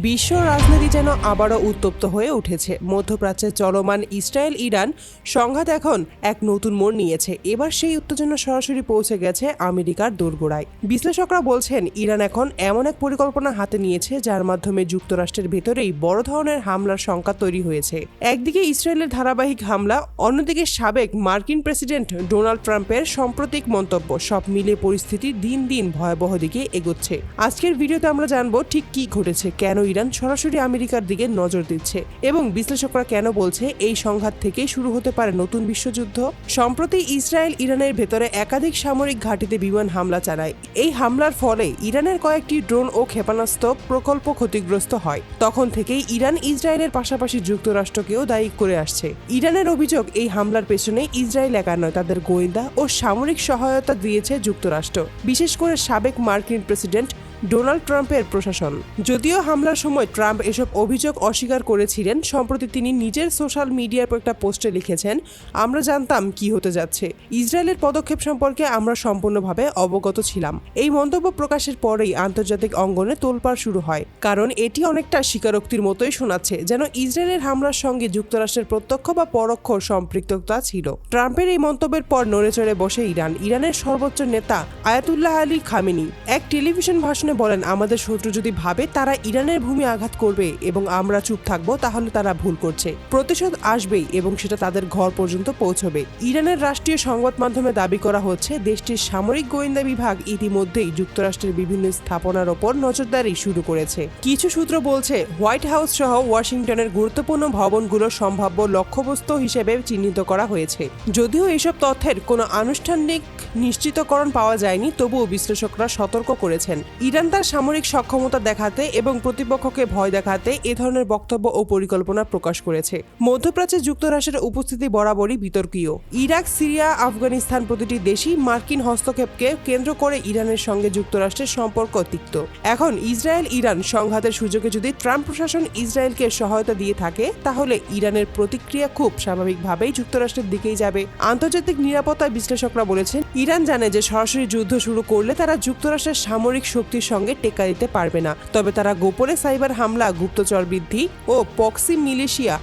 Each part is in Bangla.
বিশ্ব রাজনীতি যেন আবারও উত্তপ্ত হয়ে উঠেছে। মধ্যপ্রাচ্যে চলমান ইসরায়েল ইরান সংঘাত এখন এক নতুন মোড় নিয়েছে। এবার সেই উত্তেজনা সরাসরি পৌঁছে গেছে আমেরিকার দোরগোড়ায়। বিশ্লেষকরা বলছেন ইরান এখন এমন এক পরিকল্পনা হাতে নিয়েছে যার মাধ্যমে যুক্তরাষ্ট্রের ভেতরেই বড় ধরনের হামলার শঙ্কা তৈরি হয়েছে। একদিকে ইসরায়েলের ধারাবাহিক হামলা, অন্যদিকে সাবেক মার্কিন প্রেসিডেন্ট ডোনাল্ড ট্রাম্পের সাম্প্রতিক মন্তব্য, সব মিলিয়ে পরিস্থিতি দিন দিন ভয়াবহ দিকে এগোচ্ছে। আজকের ভিডিওতে আমরা জানবো ঠিক কি ঘটেছে, কেন ইরান সরাসরি আমেরিকার দিকে নজর দিচ্ছে এবং বিশ্লেষকরা কেন বলছে এই সংঘাত থেকেই শুরু হতে পারে নতুন বিশ্বযুদ্ধ। সম্প্রতি ইসরায়েল ইরানের ভেতরে একাধিক সামরিক ঘাঁটিতে বিমান হামলা চালায়। এই হামলার ফলে ইরানের কয়েকটি ড্রোন ও ক্ষেপণাস্ত্র প্রকল্প ক্ষতিগ্রস্ত হয়। তখন থেকেই ইরান ইসরায়েলের পাশাপাশি যুক্তরাষ্ট্রকেও দায়ী করে আসছে। ইরানের অভিযোগ, এই হামলার পেছনে ইসরায়েল একা নয়, তাদের গোয়েন্দা ও সামরিক সহায়তা দিয়েছে যুক্তরাষ্ট্র, বিশেষ করে সাবেক মার্কিন প্রেসিডেন্ট ডোনাল্ড ট্রাম্পের প্রশাসন। যদিও হামলার সময় ট্রাম্প এসব অভিযোগ অস্বীকার করেছিলেন, সম্প্রতি তিনি নিজের সোশ্যাল মিডিয়ার একটা পোস্টে লিখেছেন, আমরা জানতাম কি হতে যাচ্ছে। ইসরায়েলের পদক্ষেপ সম্পর্কে আমরা সম্পূর্ণভাবে অবগত ছিলাম। এই মন্তব্য প্রকাশের পরেই আন্তর্জাতিক অঙ্গনে তোলপাড় শুরু হয়, কারণ এটি অনেকটা স্বীকারোক্তির মতোই শোনাচ্ছে, যেন ইসরায়েলের হামলার সঙ্গে যুক্তরাষ্ট্রের প্রত্যক্ষ বা পরোক্ষ সম্পৃক্ততা ছিল। ট্রাম্পের এই মন্তব্যের পর নড়েচড়ে বসে ইরান। ইরানের সর্বোচ্চ নেতা আয়াতুল্লাহ আলী খামেনি এক টেলিভিশন ভাষণে বলেন, আমাদের শত্রু যদি ভাবে তারা ইরানের ভূমি আঘাত করবে এবং আমরা চুপ থাকবো, তাহলে তারা ভুল করছে। প্রতিশোধ আসবেই এবং সেটা তাদের ঘর পর্যন্ত পৌঁছবে। ইরানের রাষ্ট্রীয় সংবাদ মাধ্যমে দাবি করা হচ্ছে, দেশটির সামরিক গোয়েন্দা বিভাগ ইতিমধ্যেই যুক্তরাষ্ট্রের বিভিন্ন স্থাপনার ওপর নজরদারি শুরু করেছে। কিছু সূত্র বলছে, হোয়াইট হাউস সহ ওয়াশিংটনের গুরুত্বপূর্ণ ভবনগুলো সম্ভাব্য লক্ষ্যবস্তু হিসেবে চিহ্নিত করা হয়েছে। যদিও এসব তথ্যের কোনো আনুষ্ঠানিক নিশ্চিতকরণ পাওয়া যায়নি, তবুও বিশ্লেষকরা সতর্ক করেছেন, ইরান তার সামরিক সক্ষমতা দেখাতে এবং প্রতিপক্ষকে ভয় দেখাতে এ ধরনের বক্তব্য ও পরিকল্পনা প্রকাশ করেছে। মধ্যপ্রাচ্যে যুক্তরাষ্ট্রের উপস্থিতি বরাবরই বিতর্কীয়। ইরাক, সিরিয়া, আফগানিস্তান প্রতিটি দেশই মার্কিন হস্তক্ষেপকে কেন্দ্র করে ইরানের সঙ্গে যুক্তরাষ্ট্রের সম্পর্ক তিক্ত। এখন ইসরায়েল ইরান সংঘাতের সুযোগে যদি ট্রাম্প প্রশাসন ইসরায়েলকে সহায়তা দিয়ে থাকে, তাহলে ইরানের প্রতিক্রিয়া খুব স্বাভাবিকভাবেই যুক্তরাষ্ট্রের দিকেই যাবে। আন্তর্জাতিক নিরাপত্তা বিশ্লেষকরা বলেছেন, ইরান জানে যে সরাসরি যুদ্ধ শুরু করলে তারা যুক্তরাষ্ট্রের সামরিক শক্তির সঙ্গে টেক্কা দিতে পারবে না, তবে তারা গোপনে সাইবার হামলা, গুপ্তচর বৃদ্ধি ও প্রক্সি মিলিশিয়া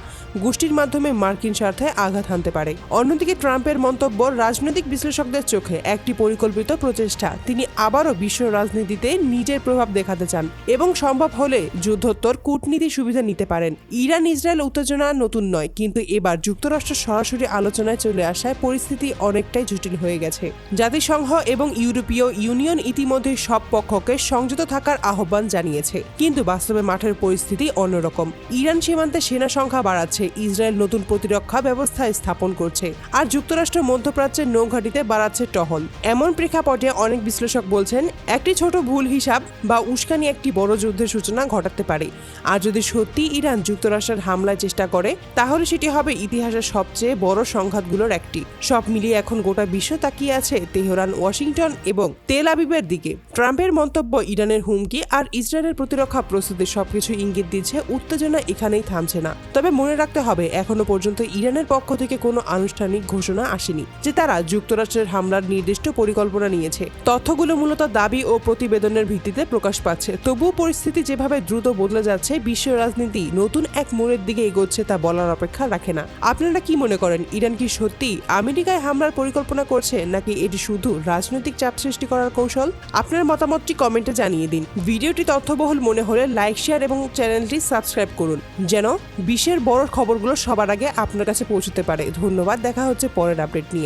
গোষ্ঠীর মাধ্যমে মার্কিন স্বার্থে আঘাত হানতে পারে। অন্যদিকে ট্রাম্পের মন্তব্য রাজনৈতিক বিশ্লেষকদের চোখে একটি পরিকল্পিত প্রচেষ্টা। তিনি আবারও বিশ্ব রাজনীতিতে নিজের প্রভাব দেখাতে চান এবং সম্ভব হলে যুদ্ধোত্তর কূটনীতি সুবিধা নিতে পারেন। ইরান ইসরায়েল উত্তেজনা নতুন নয়, কিন্তু এবার যুক্তরাষ্ট্র সরাসরি আলোচনায় চলে আসায় পরিস্থিতি অনেকটাই জটিল হয়ে গেছে। জাতিসংঘ এবং ইউরোপীয় ইউনিয়ন ইতিমধ্যে সব পক্ষকে সংযত থাকার আহ্বান জানিয়েছে, কিন্তু বাস্তবে মাঠের পরিস্থিতি অন্যরকম। ইরান সীমান্তে সেনা সংখ্যা বাড়াচ্ছে, ইসরায়েল নতুন প্রতিরক্ষা ব্যবস্থা স্থাপন করছে, আর যুক্তরাষ্ট্র মধ্যপ্রাচ্যের নৌঘাটিতে বাড়াচ্ছে টহল। এমন প্রেক্ষাপটে অনেক বিশ্লেষক বলছেন, একটি ছোট ভুল হিসাব বা উস্কানি একটি বড় যুদ্ধের সূচনা ঘটাতে পারে। আর যদি সত্যি ইরান যুক্তরাষ্ট্রের হামলার চেষ্টা করে, তাহলে সেটি হবে ইতিহাসের সবচেয়ে বড় সংঘাতগুলোর একটি। সব মিলিয়ে এখন গোটা বিশ্ব তাকিয়ে আছে তেহরান, ওয়াশিংটন এবং তেল আবিবের দিকে। ট্রাম্পের মন্তব্য, ইরানের হুমকি আর ইসরায়েলের প্রতিরক্ষা প্রস্তুতি সবকিছু ইঙ্গিত দিচ্ছে উত্তেজনা এখানেই থামছে না। তবে মনে রাখতে হবে, এখনো পর্যন্ত ইরানের পক্ষ থেকে কোনো আনুষ্ঠানিক ঘোষণা আসেনি যে তারা যুক্তরাষ্ট্রের হামলার নির্দিষ্ট পরিকল্পনা নিয়েছে। তথ্যগুলো মূলত দাবি ও প্রতিবেদনের ভিত্তিতে প্রকাশ পাচ্ছে। তবুও পরিস্থিতি যেভাবে দ্রুত বদলে যাচ্ছে, বিশ্ব রাজনীতি নতুন এক মোড়ের দিকে এগোচ্ছে তা বলার অপেক্ষা রাখে না। আপনারা কি মনে করেন, ইরান কি সত্যি আমেরিকায় হামলার পরিকল্পনা করছে, নাকি এটি শুধু রাজনৈতিক চাপ সৃষ্টি করার কৌশল? আপনার মতামতটি কমেন্টে জানিয়ে দিন। ভিডিওটি তথ্যবহুল মনে হলে লাইক, শেয়ার এবং চ্যানেলটি সাবস্ক্রাইব করুন, যেন বিশ্বের বড় খবরগুলো সবার আগে আপনার কাছে পৌঁছতে পারে। ধন্যবাদ, দেখা হচ্ছে পরের আপডেট নিয়ে।